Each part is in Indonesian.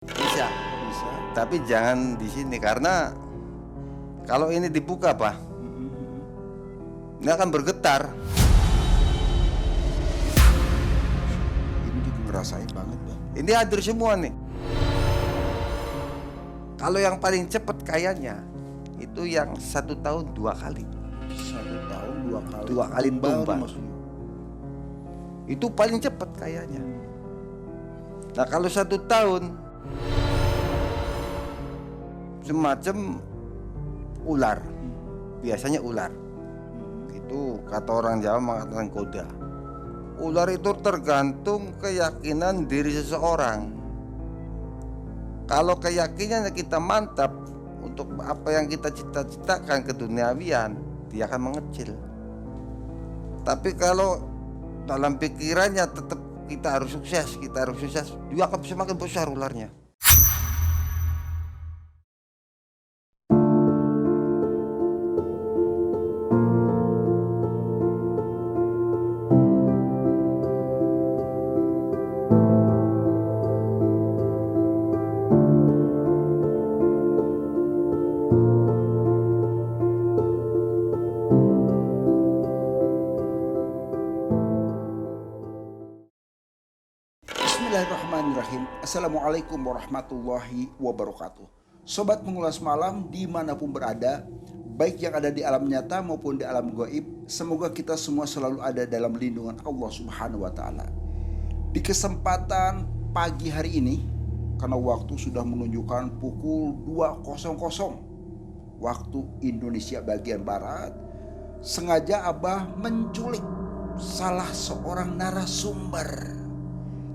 Bisa, Bisa. tapi jangan di sini karena kalau ini dibuka, Pak, ini akan bergetar. Ini juga ngerasain banget, Bang. Ini hadir semua nih. Kalau yang paling cepat kayaknya itu yang 1 tahun 2 kali. 1 tahun 2 kali. 2 kali tumbang. Maksudnya. Itu paling cepat kayaknya. Nah kalau 1 tahun semacam ular, biasanya ular. Itu kata orang Jawa mengatakan koda. Ular itu tergantung keyakinan diri seseorang. Kalau keyakinannya kita mantap untuk apa yang kita cita-citakan keduniawian, dia akan mengecil. Tapi kalau dalam pikirannya tetap kita harus sukses, dia akan semakin besar ularnya. Bismillahirrahmanirrahim. Assalamualaikum warahmatullahi wabarakatuh. Sobat Mengulas Malam dimanapun berada, baik yang ada di alam nyata maupun di alam gaib, semoga kita semua selalu ada dalam lindungan Allah Subhanahu wa Ta'ala. Di kesempatan pagi hari ini, karena waktu sudah menunjukkan pukul 2.00 waktu Indonesia bagian Barat, sengaja Abah menculik salah seorang narasumber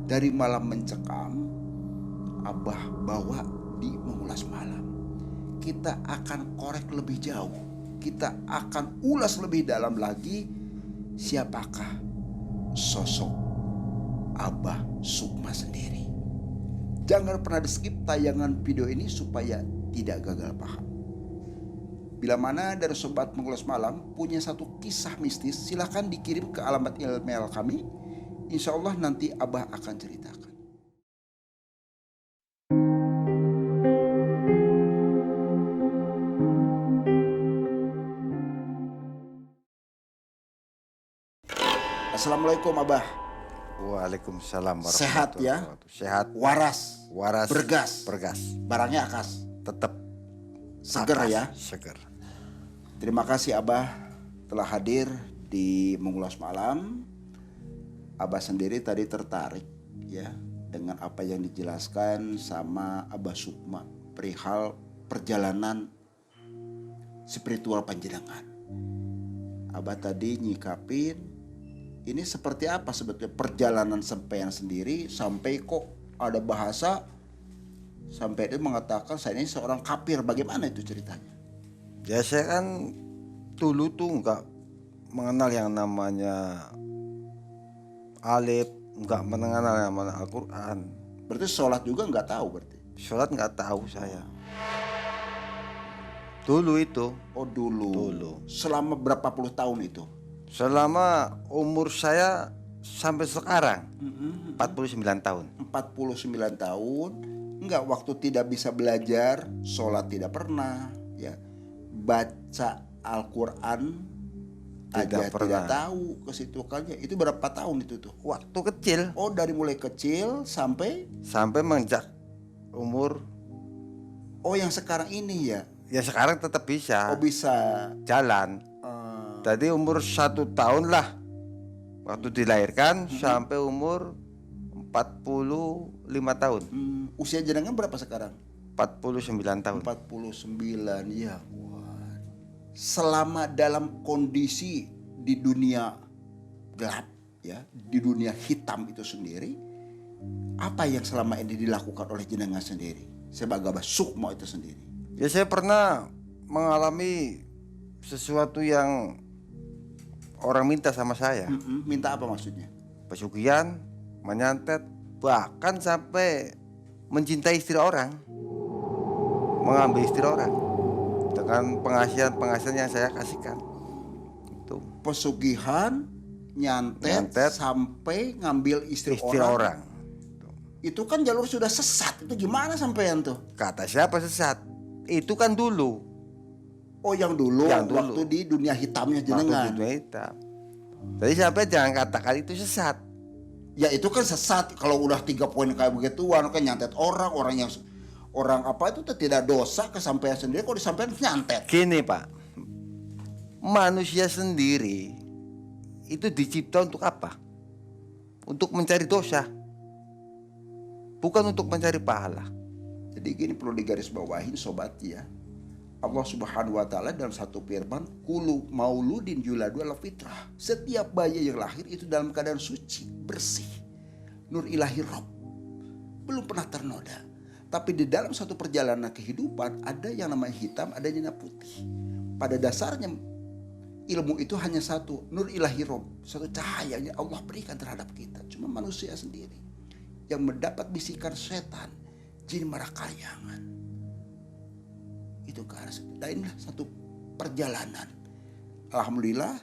dari Malam Mencekam. Abah bawa di Mengulas Malam. Kita akan korek lebih jauh. Kita akan ulas lebih dalam lagi siapakah sosok Abah Sukma sendiri. Jangan pernah di skip tayangan video ini supaya tidak gagal paham. Bila mana dari Sobat Mengulas Malam punya satu kisah mistis, silahkan dikirim ke alamat email kami. Insya Allah nanti Abah akan ceritakan. Assalamualaikum Abah. Waalaikumsalam warahmatullahi Sehat ya? wabarakatuh. Sehat. Waras. Bergas. Barangnya akas. Tetap Seger akas, ya. Seger. Terima kasih Abah telah hadir di Mengulas Malam. Abah sendiri tadi tertarik ya dengan apa yang dijelaskan sama Abah Sukma perihal perjalanan spiritual panjenengan. Abah tadi nyikapin ini seperti apa sebetulnya perjalanan sampean sendiri sampai kok ada bahasa sampai dia mengatakan saya ini seorang kafir. Bagaimana itu ceritanya? Ya saya kan dulu tuh nggak mengenal yang namanya alif, nggak mengenal yang namanya Al-Quran. Berarti sholat juga nggak tahu berarti? Sholat nggak tahu saya. Dulu itu. Oh dulu. Dulu. Selama berapa puluh tahun itu? Selama umur saya sampai sekarang 49 tahun. 49 tahun. Enggak, waktu tidak bisa belajar, sholat tidak pernah, ya. Baca Al-Quran aja tidak tahu kesitukannya. Itu berapa tahun itu tuh? Waktu kecil. Oh dari mulai kecil sampai menginjak umur. Oh yang sekarang ini ya? Ya sekarang tetap bisa. Oh bisa jalan. Tadi umur 1 tahun lah waktu dilahirkan sampai umur 45 tahun. Usia jenengan berapa sekarang? 49 tahun. 49 ya. Wah. Selama dalam kondisi di dunia gelap ya, di dunia hitam itu sendiri, apa yang selama ini dilakukan oleh jenengan sendiri sebagai Abah Sukma itu sendiri? Ya saya pernah mengalami sesuatu yang orang minta sama saya. Minta apa maksudnya? Pesugihan, menyantet, bahkan sampai mencintai istri orang, mengambil istri orang dengan penghasilan yang saya kasihkan. Itu pesugihan, nyantet sampai ngambil istri orang. Itu kan jalur sudah sesat. Itu gimana sampean tuh? Kata siapa sesat? Itu kan dulu. Oh, yang dulu, Yang dulu. waktu di dunia hitamnya Waktu jenengan. dunia hitam. Jadi sampai jangan katakan itu sesat. Ya itu kan sesat. Kalau udah 3 poin kayak begituan kan nyantet orang yang orang apa itu tidak dosa kesampaian sendiri kok disampaikan nyantet. Gini Pak, manusia sendiri itu dicipta untuk apa? Untuk mencari dosa, bukan untuk mencari pahala. Jadi gini perlu digarisbawahin sobat ya. Allah Subhanahu wa taala dalam satu firman, "Kullu mauludin yuladu ala fitrah." Setiap bayi yang lahir itu dalam keadaan suci, bersih. Nur ilahi Rabb. Belum pernah ternoda. Tapi di dalam satu perjalanan kehidupan ada yang namanya hitam, ada yang namanya putih. Pada dasarnya ilmu itu hanya satu, nur ilahi Rabb, satu cahaya yang Allah berikan terhadap kita. Cuma manusia sendiri yang mendapat bisikan setan, jin marakayangan. Itu ke arah situ. Dan inilah satu perjalanan. Alhamdulillah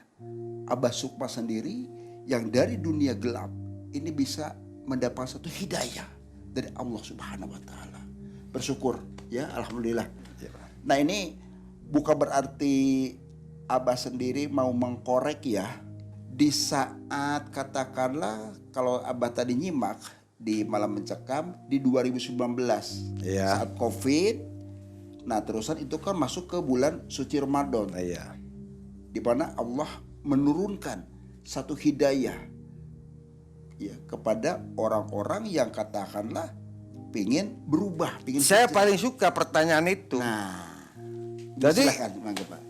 Abah Sukma sendiri yang dari dunia gelap ini bisa mendapat satu hidayah dari Allah Subhanahu wa taala. Bersyukur ya, alhamdulillah. Nah, ini bukan berarti Abah sendiri mau mengkorek ya. Di saat katakanlah kalau Abah tadi nyimak di Malam Mencekam di 2019 Iya. saat Covid. Nah, terusan itu kan masuk ke bulan suci Ramadan. Iya. Di mana Allah menurunkan satu hidayah ya kepada orang-orang yang katakanlah pingin berubah, pingin Saya suci. paling suka pertanyaan itu. Nah, Jadi silakan, mangga, Pak.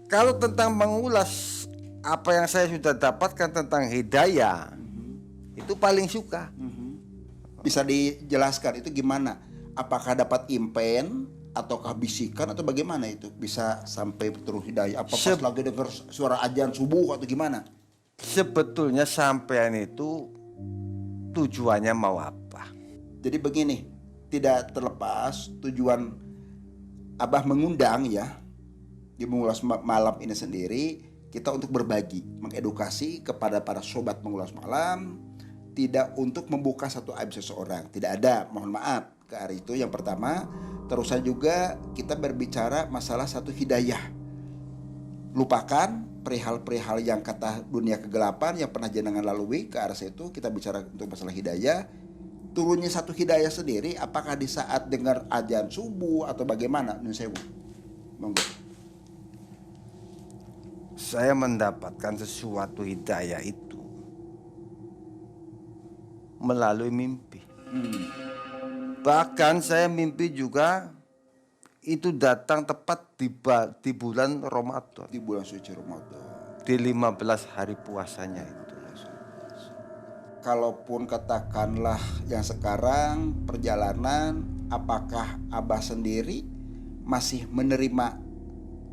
kalau tentang mengulas apa yang saya sudah dapatkan tentang hidayah, itu paling suka. Bisa dijelaskan itu gimana? Apakah dapat impen ataukah bisikan atau bagaimana itu bisa sampai turun hidayah? Apa pas lagi dengar suara azan subuh atau gimana? Sebetulnya sampean itu tujuannya mau apa? Jadi begini, tidak terlepas tujuan Abah mengundang ya di mengulas malam ini sendiri kita untuk berbagi, mengedukasi kepada para sobat mengulas malam, tidak untuk membuka satu aib seseorang, tidak ada, mohon maaf ke arah itu yang pertama. Terusan juga kita berbicara masalah satu hidayah. Lupakan perihal-perihal yang kata dunia kegelapan yang pernah jenengan lalui ke arah situ. Kita bicara untuk masalah hidayah. Turunnya satu hidayah sendiri apakah di saat dengar azan subuh atau bagaimana? Nun sewu. Monggo. Saya mendapatkan sesuatu hidayah itu melalui mimpi. Bahkan saya mimpi juga itu datang tepat di bulan Ramadan, Di bulan suci Ramadan. di 15 hari puasanya itu. Kalaupun katakanlah yang sekarang perjalanan, apakah Abah sendiri masih menerima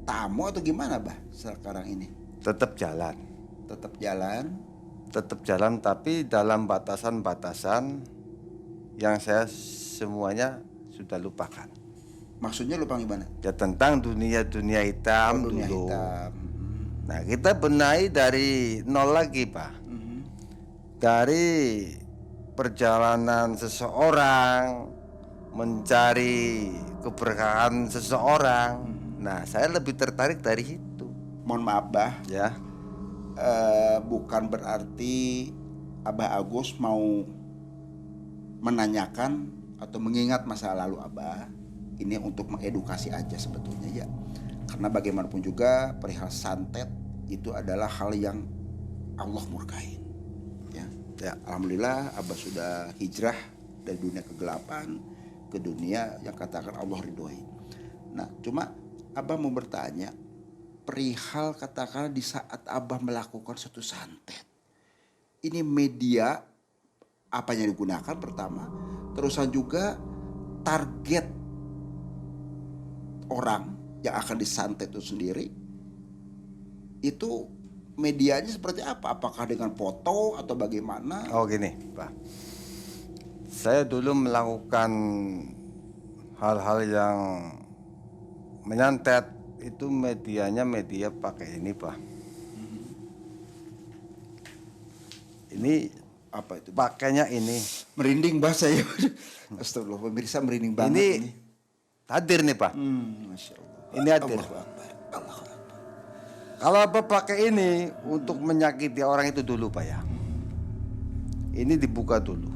tamu atau gimana, Bah? Sekarang ini Tetap jalan, tetap jalan. tapi dalam batasan-batasan yang saya semuanya sudah lupakan. Maksudnya lupa gimana? Ya tentang dunia hitam Dunia dulu. hitam. Nah kita benahi dari nol lagi Pak. Dari perjalanan seseorang mencari keberkahan seseorang. Nah saya lebih tertarik dari situ. Mohon maaf, Bah. Ya. Bukan berarti Abah Agus mau menanyakan atau mengingat masa lalu Abah. Ini untuk mengedukasi aja sebetulnya ya. Karena bagaimanapun juga perihal santet itu adalah hal yang Allah murkain. Ya, alhamdulillah Abah sudah hijrah dari dunia kegelapan ke dunia yang katakan Allah ridhoi. Nah, cuma Abah mau bertanya perihal katakan di saat Abah melakukan satu santet. Ini media apa yang digunakan pertama, terusan juga target orang yang akan disantet itu sendiri itu medianya seperti apa? Apakah dengan foto atau bagaimana? Oh gini Pak. Saya dulu melakukan hal-hal yang menyantet itu medianya pakai ini Pak. Ini Apa itu? Pakainya ini. Merinding bah saya. Astagfirullah, pemirsa merinding banget Ini ini. hadir nih Pak. Masya Allah. Ini hadir. Allahu Akbar. Allahu Akbar. Kalau Abah pakai ini untuk menyakiti orang itu dulu Pak ya. Ini dibuka dulu.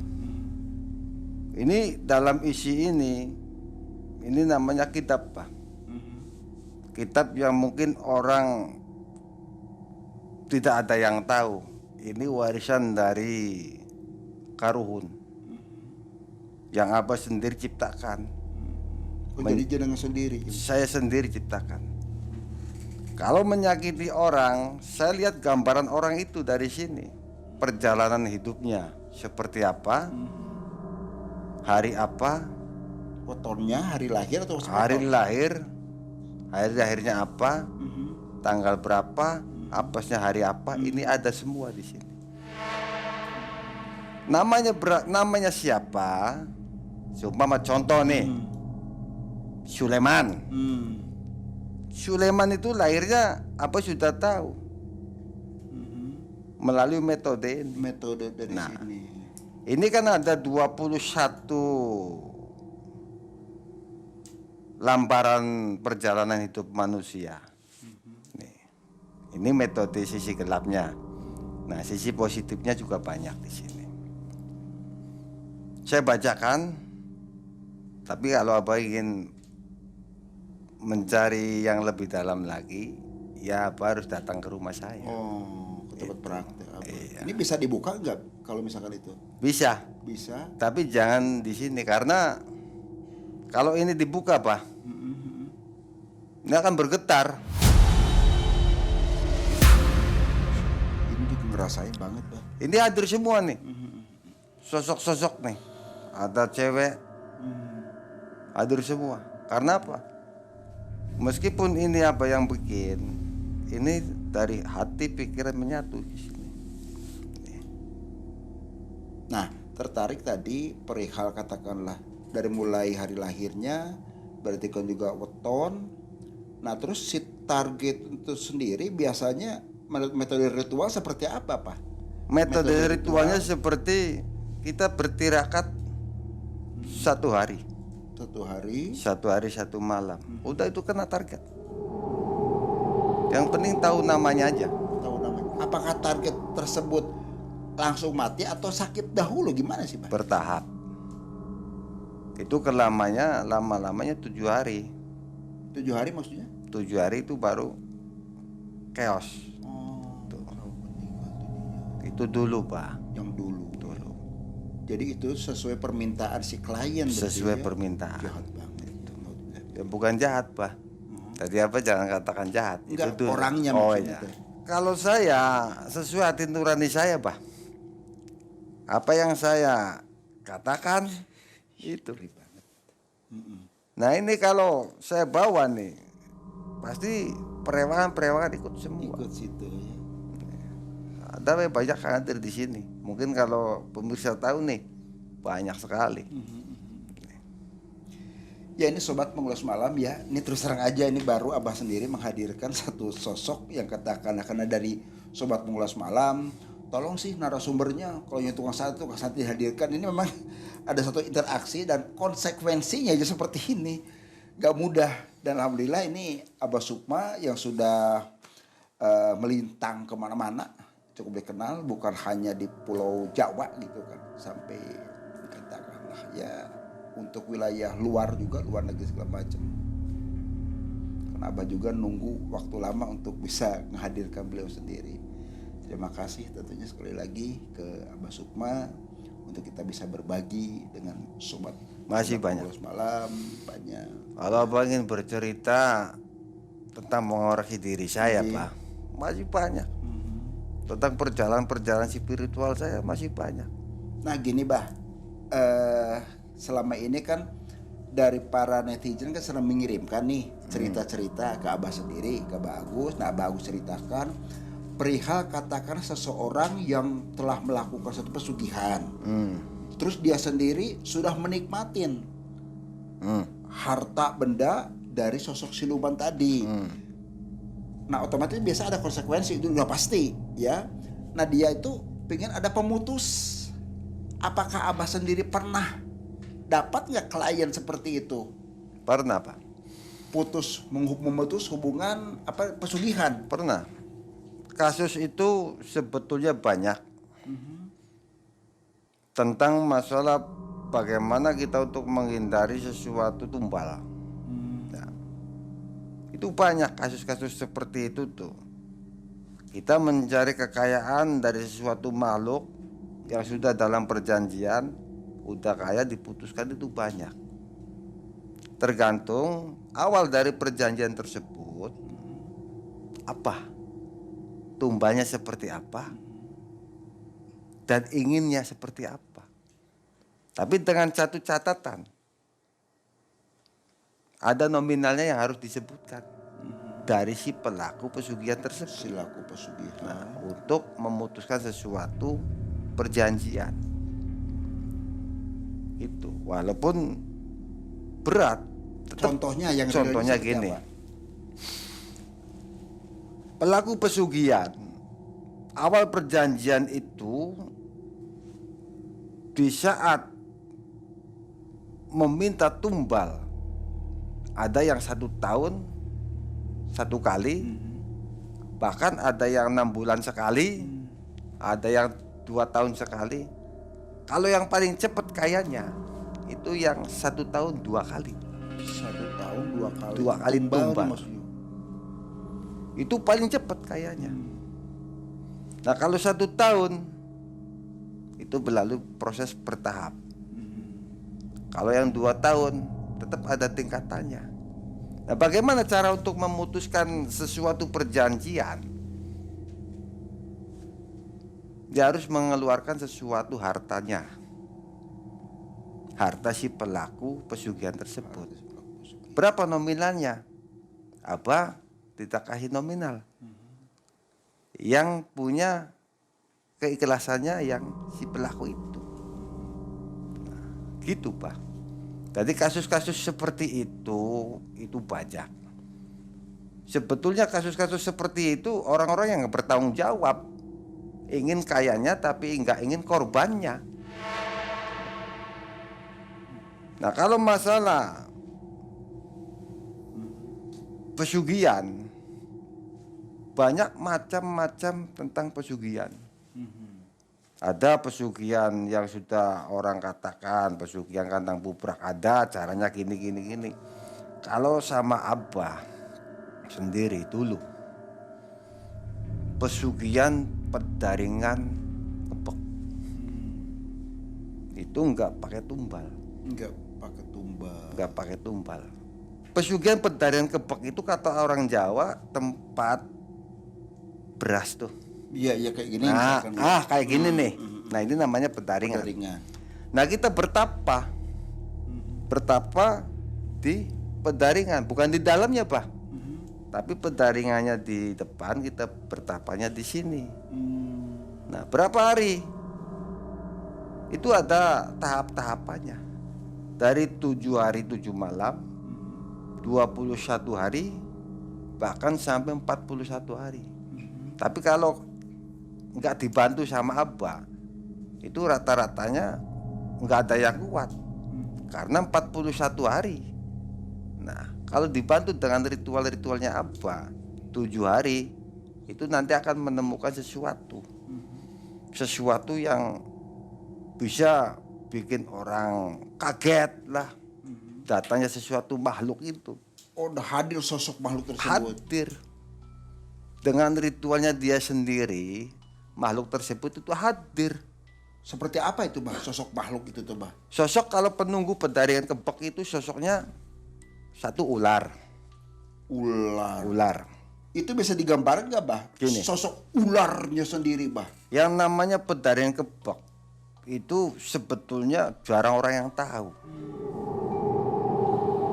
Ini dalam isi ini namanya kitab Pak. Kitab yang mungkin orang tidak ada yang tahu. Ini warisan dari Karuhun yang Abah sendiri ciptakan. Jadi jenengan sendiri. Saya sendiri ciptakan. Kalau menyakiti orang, saya lihat gambaran orang itu dari sini. Perjalanan hidupnya seperti apa, hari apa, Fotonya hari lahir atau hari lahir, hari lahirnya apa, tanggal berapa, apesnya hari apa, ini ada semua di sini. Namanya siapa? Seumpama contoh nih, Sulaiman. Sulaiman itu lahirnya apa sudah tahu melalui metode ini. Metode dari sini. Ini kan ada 21 lambaran perjalanan hidup manusia. Nih. Ini metode sisi gelapnya. Nah, sisi positifnya juga banyak di sini. Saya bacakan, tapi kalau Abah ingin mencari yang lebih dalam lagi, ya Abah harus datang ke rumah saya. Oh, ke tempat praktek. Iya. Ini bisa dibuka nggak kalau misalkan itu? Bisa, Bisa. tapi jangan di sini karena kalau ini dibuka Pak, ini akan bergetar. Ini juga ngerasain banget, Pak. Ini hadir semua nih, sosok-sosok nih, ada cewek, hadir semua. Karena apa? Meskipun ini apa yang bikin, ini dari hati pikiran menyatu di sini. Nah, tertarik tadi perihal katakanlah dari mulai hari lahirnya, berarti kan juga weton. Nah, terus si target itu sendiri biasanya metode ritual seperti apa, Pak? Metode ritualnya seperti kita bertirakat 1 hari. 1 hari. 1 hari 1 malam. Udah itu kena target. Yang penting tahu namanya aja. Tahu namanya. Apakah target tersebut langsung mati atau sakit dahulu, gimana sih, Pak? Bertahap. Itu lama-lamanya 7 hari. 7 hari maksudnya? 7 hari itu baru chaos. Oh, Tuh. kalau meninggal dunia. Itu dulu Pak. Yang dulu. Dulu. Jadi itu sesuai permintaan si klien. Sesuai berarti ya? permintaan. Jahat banget. Ya, bukan jahat Pak. Tadi apa jangan katakan jahat. Enggak, Itu dulu. orangnya Oh maksudnya ya. tuh. Kalau saya sesuai hati nurani saya Pak. Apa yang saya katakan itu. Nah ini kalau saya bawa nih, pasti perewangan ikut semua. Ikut situ ya. Ada banyak hadir di sini. Mungkin kalau pemirsa tahu nih, banyak sekali. Ya ini sobat pengulas malam ya. Ini terus terang aja ini baru Abah sendiri menghadirkan satu sosok yang katakanlah karena dari sobat pengulas malam. Tolong sih narasumbernya kalau yang tukang satu dihadirkan, ini memang ada satu interaksi dan konsekuensinya aja seperti ini. Gak mudah dan alhamdulillah ini Abah Sukma yang sudah melintang kemana-mana, cukup dikenal bukan hanya di Pulau Jawa gitu kan, sampai katakanlah ya untuk wilayah luar juga, luar negeri segala macam. Karena Abah juga nunggu waktu lama untuk bisa menghadirkan beliau sendiri. Terima kasih tentunya sekali lagi ke Abah Sukma untuk kita bisa berbagi dengan sobat. Masih banyak. Malam banyak. Kalau Abang ingin bercerita tentang mengoreksi diri saya Pak, masih banyak. Tentang perjalanan spiritual saya masih banyak. Nah gini Bah, selama ini kan dari para netizen kan sering mengirimkan nih cerita-cerita ke Abah sendiri, ke Abah Agus. Nah Abah Agus ceritakan perihal katakan seseorang yang telah melakukan satu pesugihan, terus dia sendiri sudah menikmatin harta benda dari sosok siluman tadi. Nah otomatis biasa ada konsekuensi, itu udah pasti ya. Nah dia itu pengen ada pemutus apakah Abah sendiri pernah dapat nggak klien seperti itu? Pernah, Pak. Memutus hubungan pesugihan? Pernah. Kasus itu sebetulnya banyak. Tentang masalah bagaimana kita untuk menghindari sesuatu tumbal. Ya. Itu banyak kasus-kasus seperti itu tuh. Kita mencari kekayaan dari sesuatu makhluk yang sudah dalam perjanjian, udah kaya diputuskan itu banyak. Tergantung awal dari perjanjian tersebut, apa tumbalnya seperti apa dan inginnya seperti apa. Tapi dengan satu catatan, ada nominalnya yang harus disebutkan dari si pelaku pesugihan tersebut. Silaku pesugihan. Untuk memutuskan sesuatu perjanjian itu, walaupun berat. Contohnya yang Contohnya seperti gini, apa? pelaku pesugihan awal perjanjian itu di saat meminta tumbal, ada yang 1 tahun 1 kali, bahkan ada yang 6 bulan sekali, ada yang 2 tahun sekali. Kalau yang paling cepat kayaknya itu yang 1 tahun 2 kali. 1 tahun 2 kali. 2 kali tumbal. Maksudnya. Itu paling cepat kayaknya. Nah kalau 1 tahun itu berlalu proses bertahap. Kalau yang 2 tahun tetap ada tingkatannya. Nah bagaimana cara untuk memutuskan sesuatu perjanjian? Dia harus mengeluarkan sesuatu hartanya, harta si pelaku pesugihan tersebut. Berapa nominalnya? Abah tidak kasih nominal. Yang punya keikhlasannya yang si pelaku itu. Nah, gitu Pak. Jadi kasus-kasus seperti itu banyak. Sebetulnya kasus-kasus seperti itu orang-orang yang nggak bertanggung jawab, ingin kayanya tapi nggak ingin korbannya. Nah kalau masalah pesugihan, banyak macam-macam tentang pesugihan. Ada pesugihan yang sudah orang katakan pesugihan kandang bubrak, ada caranya gini. Kalau sama Abah sendiri dulu, pesugihan pedaringan kebek itu enggak pakai tumbal. Enggak pakai tumbal. Pesugihan pedaringan kebek itu kata orang Jawa tempat beras tuh. Iya kayak gini. Nah, kayak gini nih. Nah ini namanya pedaringan. Nah kita bertapa di pedaringan, bukan di dalamnya Pak. Tapi pedaringannya di depan, kita bertapanya di sini. Nah berapa hari? Itu ada tahap-tahapannya. Dari 7 hari 7 malam, 21 hari, bahkan sampai 41 hari. Tapi kalau nggak dibantu sama Abah, itu rata-ratanya nggak ada yang kuat, karena 41 hari. Nah kalau dibantu dengan ritual-ritualnya Abah 7 hari, itu nanti akan menemukan sesuatu yang bisa bikin orang kaget lah. Datangnya sesuatu makhluk itu. Oh, udah hadir sosok makhluk tersebut. Hadir. Dengan ritualnya dia sendiri, makhluk tersebut itu hadir. Seperti apa itu Bah? Sosok makhluk itu tuh Bah? Sosok kalau penunggu pedaringan kebek itu sosoknya satu ular. Itu bisa digambarkan nggak Bah? Gini. Sosok ularnya sendiri Bah? Yang namanya pedaringan kebek itu sebetulnya jarang orang yang tahu.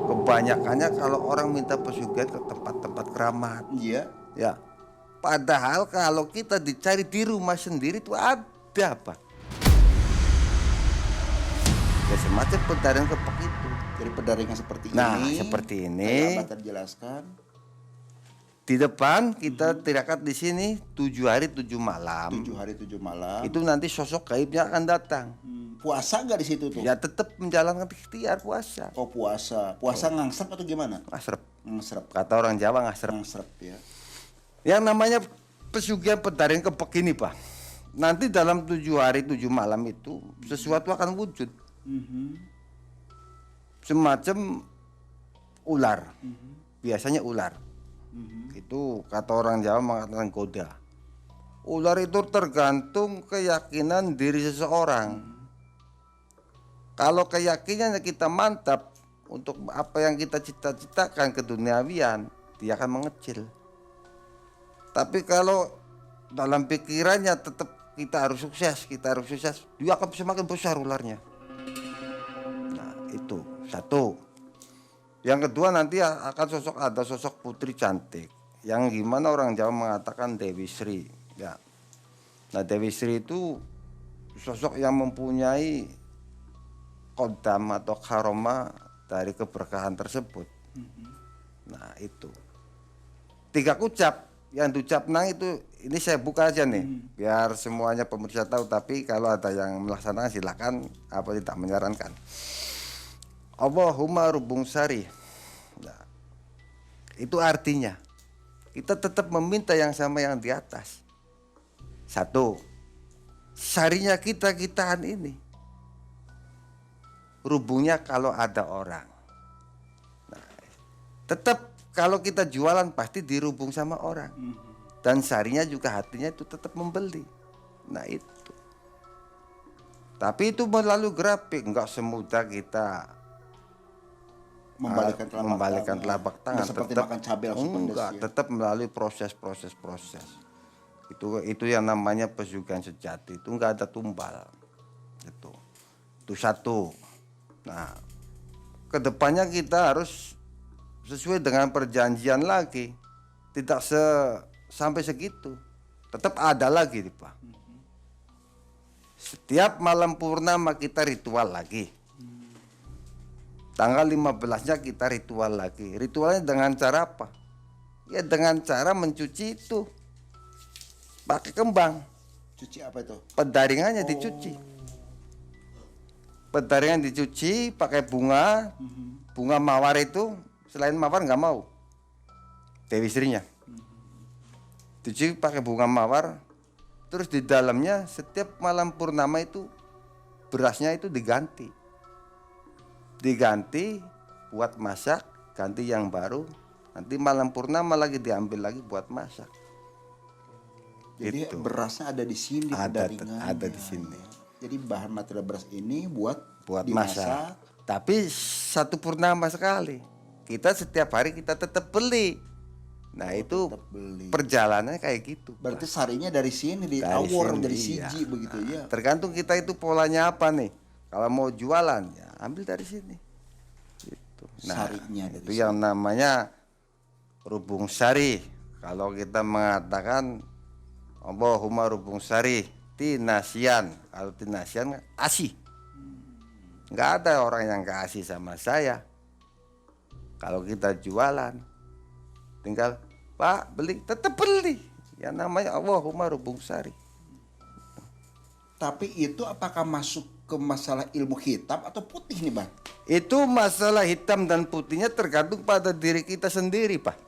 Kebanyakannya kalau orang minta pesugihan ke tempat-tempat keramat. Iya. Ya. Padahal kalau kita dicari di rumah sendiri itu ada Pak. Ya semacam pedaringan kebek itu. Jadi pedaringan seperti Nah, ini. seperti ini. Kayak Abah tadi jelaskan. Di depan kita tirakat di sini 7 hari 7 malam. 7 hari 7 malam. Itu nanti sosok gaibnya akan datang. Puasa nggak di situ tuh? Ya tetap menjalankan ikhtiar puasa. Oh puasa. Puasa ngangsrep atau gimana? Ngasrep. Ngangsrep. Kata orang Jawa ngasrep. Ngangsrep ya. Yang namanya pesugihan pedaring kepek ini Pak, nanti dalam 7 hari 7 malam itu sesuatu akan wujud. Semacam ular. Biasanya ular. Itu kata orang Jawa mengatakan goda. Ular itu tergantung keyakinan diri seseorang. Kalau keyakinannya kita mantap untuk apa yang kita cita-citakan ke duniawian, dia akan mengecil. Tapi kalau dalam pikirannya tetap kita harus sukses, dia akan semakin besar ularnya. Nah, itu satu. Yang kedua nanti akan ada sosok putri cantik, yang gimana orang Jawa mengatakan Dewi Sri. Ya. Nah, Dewi Sri itu sosok yang mempunyai kodam atau karoma dari keberkahan tersebut. Nah, itu 3 ucap yang diucap nang itu, ini saya buka aja nih biar semuanya pemirsa tahu, tapi kalau ada yang melaksanakan silakan, apa tidak menyarankan. Allahumma rubung sari. Nah, itu artinya kita tetap meminta yang sama yang di atas. Satu, sarinya kitaan ini, rubungnya kalau ada orang. Nah, tetap kalau kita jualan pasti dirubung sama orang. Dan sarinya juga hatinya itu tetap membeli. Nah itu. Tapi itu melalui grafik, enggak semudah kita membalikkan telapak tangan. Seperti tetap, makan cabai langsung pedas ya. Tetap melalui proses. Itu yang namanya pesugihan sejati. Itu enggak ada tumbal. Itu satu. Nah, kedepannya kita harus sesuai dengan perjanjian lagi, tidak sampai segitu, tetap ada lagi Pak. Setiap malam purnama kita ritual lagi, tanggal 15-nya kita ritual lagi. Ritualnya dengan cara apa? Ya dengan cara mencuci itu pakai kembang. Cuci apa itu? Pedaringannya dicuci. Pedaringan dicuci pakai bunga, bunga mawar itu. Selain mawar nggak mau, Dewi Srinya dicuci pakai bunga mawar. Terus di dalamnya setiap malam purnama itu berasnya itu diganti buat masak, ganti yang baru. Nanti malam purnama lagi diambil lagi buat masak. Jadi itu. Berasnya ada di sini, ada di sini. Jadi bahan material beras ini buat masak. Tapi satu purnama sekali. Kita setiap hari kita tetap beli. Nah itu perjalanannya kayak gitu. Berarti sarinya dari sini, dari siji begitu ya. Tergantung kita itu polanya apa nih. Kalau mau jualan ya ambil dari sini. Gitu. Nah, sarinya dari itu sini. yang namanya rubung sari. Kalau kita mengatakan Allahumma rubung sari tinasian. Kalau tinasian asih. Nggak ada orang yang kasih sama saya. Kalau kita jualan, tinggal Pak beli, tetap beli. Yang namanya Allahumma rubung sari. Tapi itu apakah masuk ke masalah ilmu hitam atau putih nih Bang? Itu masalah hitam dan putihnya tergantung pada diri kita sendiri Pak.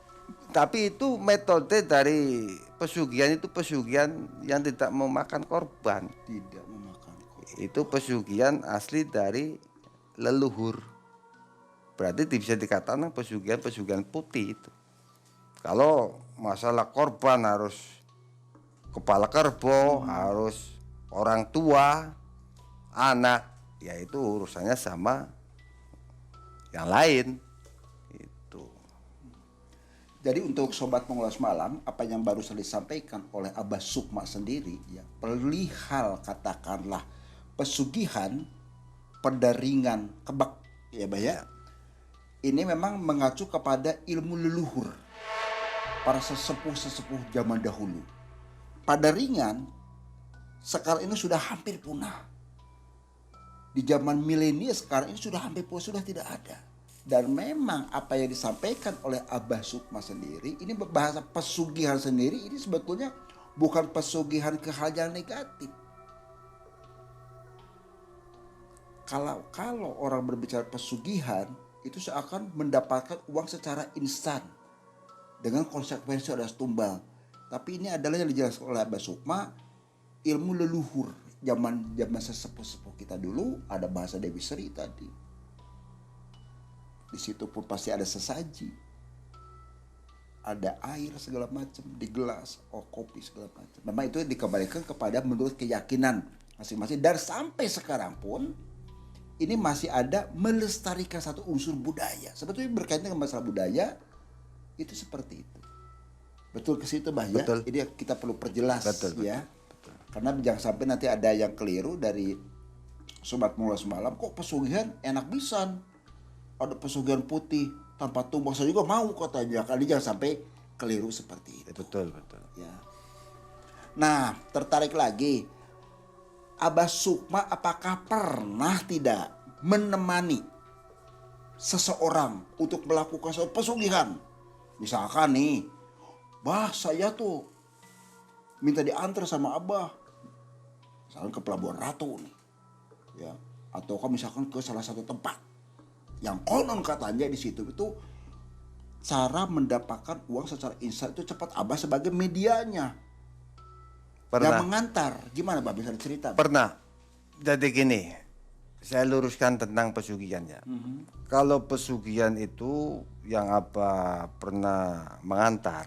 Tapi itu metode dari pesugihan, itu pesugihan yang tidak memakan korban. Tidak memakan korban. Itu pesugihan asli dari leluhur. Berarti bisa dikatakan pesugihan putih itu. Kalau masalah korban harus kepala kerbau, harus orang tua, anak, ya itu urusannya sama yang lain. Itu. Jadi untuk sobat pengulas malam, apa yang baru saja disampaikan oleh Abah Sukma sendiri, ya perihal katakanlah pesugihan, pendaringan, kebak, ya Bah ya. Ini memang mengacu kepada ilmu leluhur para sesepuh-sesepuh zaman dahulu. Pendaringan sekarang ini sudah hampir punah. Di zaman milenial sekarang ini sudah hampir punah, sudah tidak ada. Dan memang apa yang disampaikan oleh Abah Sukma sendiri, ini bahasa pesugihan sendiri, ini sebetulnya bukan pesugihan ke hal yang negatif. kalau orang berbicara pesugihan itu seakan mendapatkan uang secara instan dengan konsekuensi ada tumbal. Tapi ini adalah yang dijelaskan oleh Abah Sukma, ilmu leluhur zaman sesepuh-sepuh kita dulu. Ada bahasa Dewi Sri tadi. Di situ pun pasti ada sesaji, ada air segala macam di gelas, kopi segala macam. Memang itu dikembalikan kepada menurut keyakinan masing-masing. Dan sampai sekarang pun ini masih ada melestarikan satu unsur budaya. Sebetulnya berkaitan dengan masalah budaya itu seperti itu. Betul ke situ, Bah, ya? Betul. Ini kita perlu perjelas, Betul, ya. Betul. Karena jangan sampai nanti ada yang keliru dari Sobat Mula semalam, kok pesugihan enak pisan. Ada pesugihan putih tanpa tumbal, saya juga mau katanya. Kali jangan sampai keliru seperti itu. Betul, betul. Ya. Nah, tertarik lagi. Abah Sukma apakah pernah tidak menemani seseorang untuk melakukan suatu pesugihan? Misalkan nih, Bah, saya tuh minta diantar sama Abah, misalkan ke Pelabuhan Ratu nih, ya, atau misalkan ke salah satu tempat yang konon katanya di situ itu cara mendapatkan uang secara instan itu cepat. Abah sebagai medianya yang Pernah. mengantar. Gimana, Bah, bisa cerita? Pernah. Jadi gini, saya luruskan tentang pesugihan ya. Kalau pesugihan itu yang apa pernah mengantar,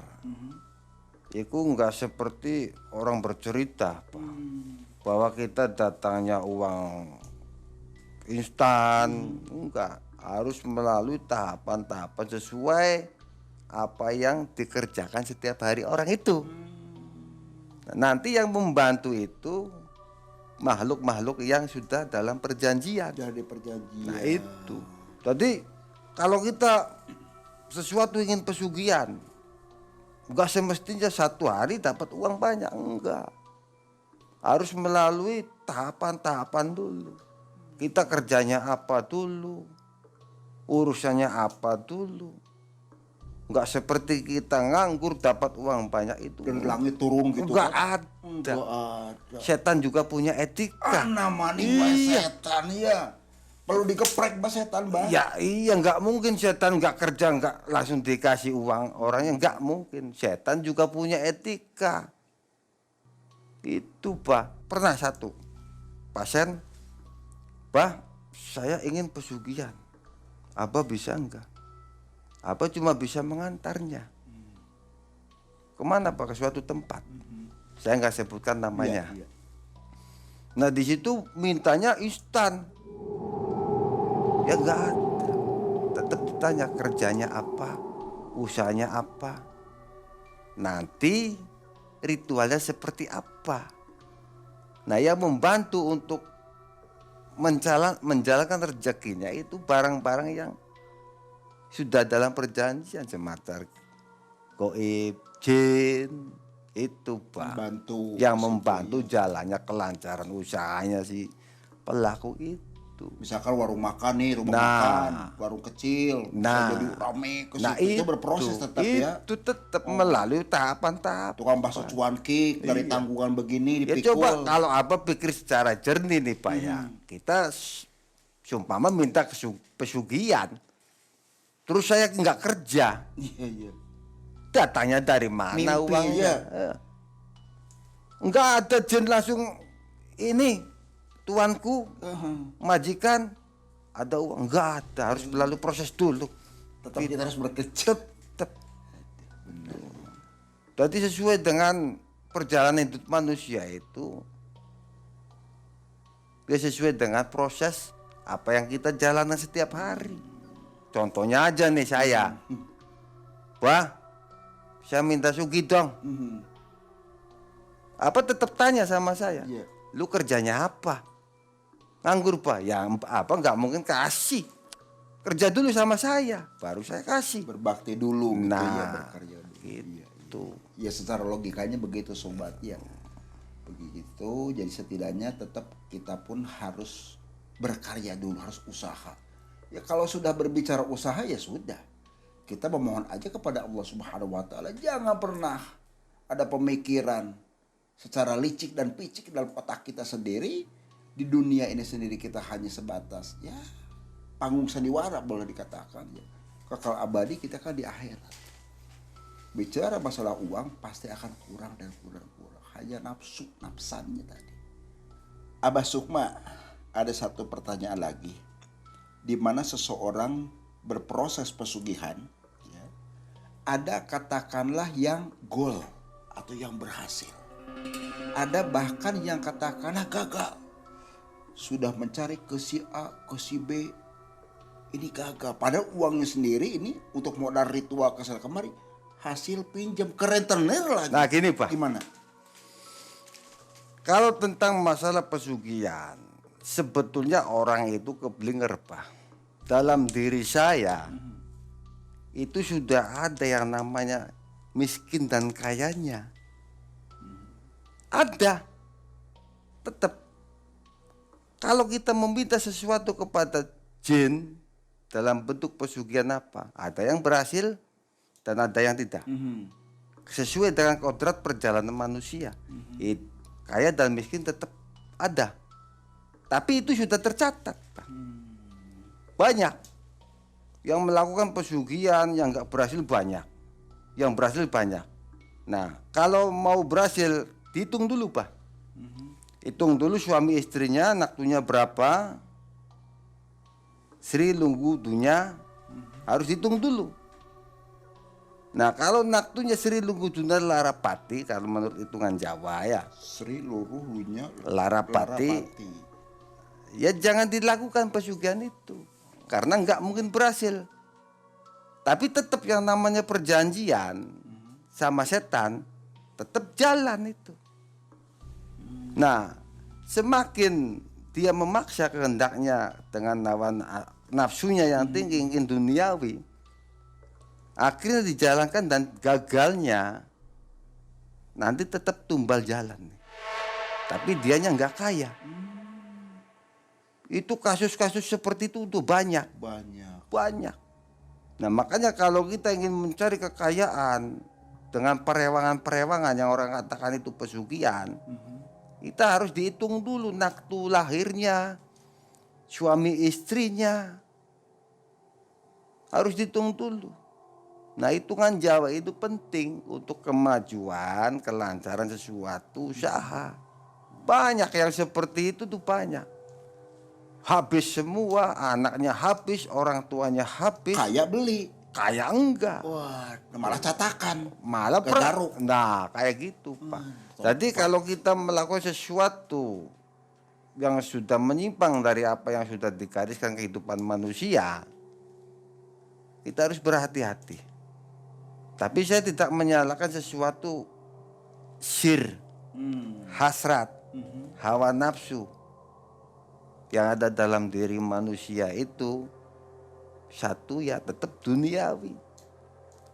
itu nggak seperti orang bercerita, Pak, bahwa kita datangnya uang instan, enggak. Harus melalui tahapan-tahapan sesuai apa yang dikerjakan setiap hari orang itu. Nah, nanti yang membantu itu makhluk-makhluk yang sudah dalam perjanjian. Dari perjanjian. Nah itu. Jadi kalau kita sesuatu ingin pesugihan, enggak semestinya satu hari dapat uang banyak, enggak. Harus melalui tahapan-tahapan dulu. Kita kerjanya apa dulu, urusannya apa dulu. Enggak seperti kita nganggur dapat uang banyak itu. Dari langit turun gitu Enggak kan? ada. Enggak ada. Setan juga punya etika. Namanya setan ya. Perlu dikeprek, Bah, setan, Bah. Ya iya, nggak mungkin setan nggak kerja nggak langsung dikasih uang orangnya, nggak mungkin. Setan juga punya etika. Itu, Pak. Pernah satu pasien, Bah, saya ingin pesugihan. Abah bisa enggak? Abah cuma bisa mengantarnya. Kemana, Pak? Ke suatu tempat. Saya nggak sebutkan namanya. Iya, iya. Nah di situ mintanya instan. Ya nggak ada. Tetap ditanya kerjanya apa, usahanya apa, nanti ritualnya seperti apa. Nah yang membantu untuk menjalankan rezekinya itu barang-barang yang sudah dalam perjanjian semacam goib, jin, itu Pak. Yang membantu jalannya kelancaran usahanya si pelaku itu. Misalkan warung makan nih, rumah makan, warung kecil, bisa jadi rame ke situ. Itu berproses tetap ya. Itu tetap melalui tahapan-tahapan. Tukang bakso cuanki dari tanggungan begini Ya dipikul. coba kalau Abah pikir secara jernih nih Pak ya. Kita seumpama minta pesugihan, terus saya nggak kerja, Iya, iya. datanya dari mana Mimpi, uangnya? Nggak ada jin langsung ini tuanku, majikan ada uang, nggak ada, harus melalui proses dulu. Tetap kita harus berkecil. Tetap. Jadi sesuai dengan perjalanan hidup manusia itu, dia sesuai dengan proses apa yang kita jalankan setiap hari. Contohnya aja nih saya, wah, saya minta sugih dong. Apa tetap tanya sama saya, Iya. lu kerjanya apa? Nganggur Pak, ya apa nggak mungkin kasih. Kerja dulu sama saya, baru saya kasih. Berbakti dulu gitu ya, Nah, berkarya dulu. gitu. Ya secara logikanya begitu sobat ya. Begitu, jadi setidaknya tetap kita pun harus berkarya dulu, harus usaha. Ya kalau sudah berbicara usaha ya sudah. Kita memohon aja kepada Allah Subhanahu wa taala, jangan pernah ada pemikiran secara licik dan picik dalam otak kita sendiri di dunia ini sendiri kita hanya sebatas ya panggung sandiwara boleh dikatakan ya. Kekal abadi kita kan di akhirat. Bicara masalah uang pasti akan kurang dan kurang. Hanya nafsu nafsannya tadi. Abah Sukma, ada satu pertanyaan lagi. Di mana seseorang berproses pesugihan, ya, ada katakanlah yang goal atau yang berhasil. Ada bahkan yang katakanlah gagal. Sudah mencari ke si A, ke si B, ini gagal. Padahal uangnya sendiri ini untuk modal ritual kesana kemari, hasil pinjam ke rentenir lagi. Nah gini Pak, Gimana? kalau tentang masalah pesugihan, sebetulnya orang itu keblinger Pak. Dalam diri saya itu sudah ada yang namanya miskin dan kayanya. Ada. Tetap. Kalau kita meminta sesuatu kepada jin dalam bentuk pesugihan apa? Ada yang berhasil dan ada yang tidak. Sesuai dengan kodrat perjalanan manusia. Kaya dan miskin tetap ada. Tapi itu sudah tercatat. Banyak yang melakukan pesugihan yang nggak berhasil banyak. Yang berhasil banyak. Nah, kalau mau berhasil dihitung dulu Pak. Hitung dulu suami istrinya, naktunya berapa, Sri Lunggu Dunya, harus hitung dulu. Nah kalau naktunya Sri Lunggu Dunya Larapati, kalau menurut hitungan Jawa ya, Sri luruhnya Larapati, ya jangan dilakukan pesugihan itu, karena nggak mungkin berhasil. Tapi tetap yang namanya perjanjian sama setan, tetap jalan itu. Nah, semakin dia memaksa kehendaknya dengan nafsunya yang tinggi, ingin duniawi, akhirnya dijalankan dan gagalnya nanti tetap tumbal jalan. Tapi dianya nggak kaya. Itu kasus-kasus seperti itu tuh banyak. Nah makanya kalau kita ingin mencari kekayaan dengan perewangan-perewangan yang orang katakan itu pesugihan, kita harus dihitung dulu naktu lahirnya, suami istrinya, harus dihitung dulu. Nah hitungan Jawa itu penting untuk kemajuan, kelancaran sesuatu usaha. Banyak yang seperti itu tuh banyak. Habis semua, anaknya habis, orang tuanya habis. Kaya beli. Kaya enggak. Wah, malah catakan. Malah garuk. Nah kayak gitu Pak. Jadi kalau kita melakukan sesuatu yang sudah menyimpang dari apa yang sudah digariskan kehidupan manusia, kita harus berhati-hati. Tapi saya tidak menyalahkan sesuatu syir, hasrat, hawa nafsu yang ada dalam diri manusia itu. Satu ya tetap duniawi,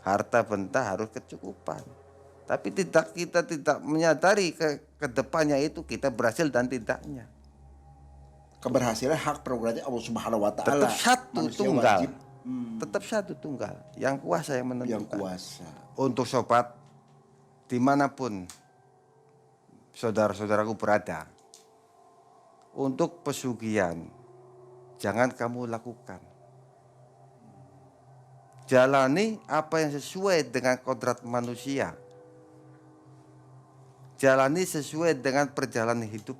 harta benda harus kecukupan. Tapi kita tidak menyadari ke depannya itu kita berhasil dan tidaknya. Keberhasilan hak prerogatif Allah Subhanahu wa taala. Tetap satu Manusia tunggal. wajib. Tetap satu tunggal. Yang kuasa yang menentukan. Yang kuasa. Untuk sobat dimanapun saudara-saudaraku berada, untuk pesugihan jangan kamu lakukan. Jalani apa yang sesuai dengan kodrat manusia. Jalani sesuai dengan perjalanan hidup.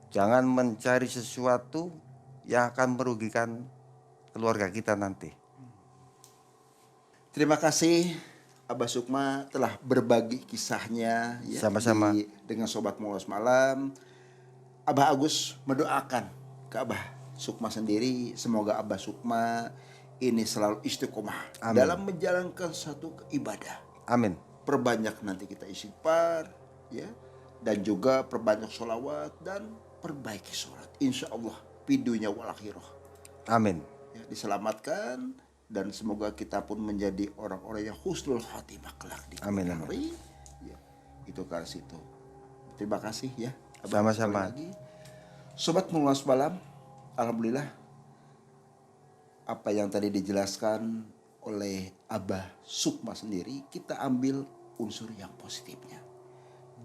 Jangan mencari sesuatu yang akan merugikan keluarga kita nanti. Terima kasih Abah Sukma telah berbagi kisahnya ya, Sama-sama. dengan Sobat Mulas Malam. Abah Agus mendoakan ke Abah Sukma sendiri, semoga Abah Sukma ini selalu istiqomah dalam menjalankan satu ibadah. Amin. Perbanyak nanti kita istighfar ya, dan juga perbanyak sholawat dan perbaiki sholat. Insya Allah pidunya wal akhirah. Amin. Ya, diselamatkan dan semoga kita pun menjadi orang-orang yang husnul khatimah kelak di Amin, hari. Ya, itu ke situ. Terima kasih ya. Sama-sama. Lagi. Sobat Mulas Malam, alhamdulillah apa yang tadi dijelaskan oleh Abah Sukma sendiri kita ambil unsur yang positifnya.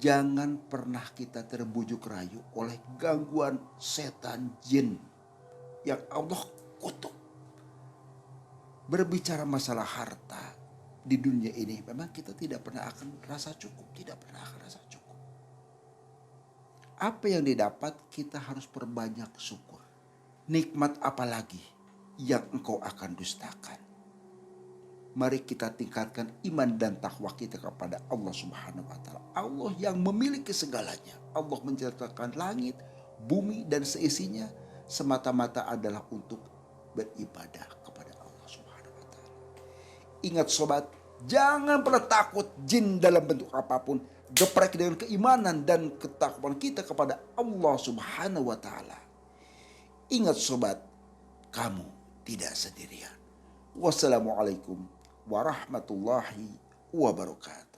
Jangan pernah kita terbujuk rayu oleh gangguan setan jin yang Allah kutuk. Berbicara masalah harta di dunia ini, memang kita tidak pernah akan rasa cukup, tidak pernah akan rasa cukup. Apa yang didapat kita harus perbanyak syukur. Nikmat apa lagi yang engkau akan dustakan? Mari kita tingkatkan iman dan takwa kita kepada Allah Subhanahu wa taala. Allah yang memiliki segalanya. Allah menciptakan langit, bumi dan seisinya semata-mata adalah untuk beribadah kepada Allah Subhanahu wa taala. Ingat sobat, jangan pernah takut jin dalam bentuk apapun. Geprek dengan keimanan dan ketakwaan kita kepada Allah Subhanahu wa taala. Ingat sobat, kamu tidak sendirian. Wassalamualaikum warahmatullahi wabarakatuh.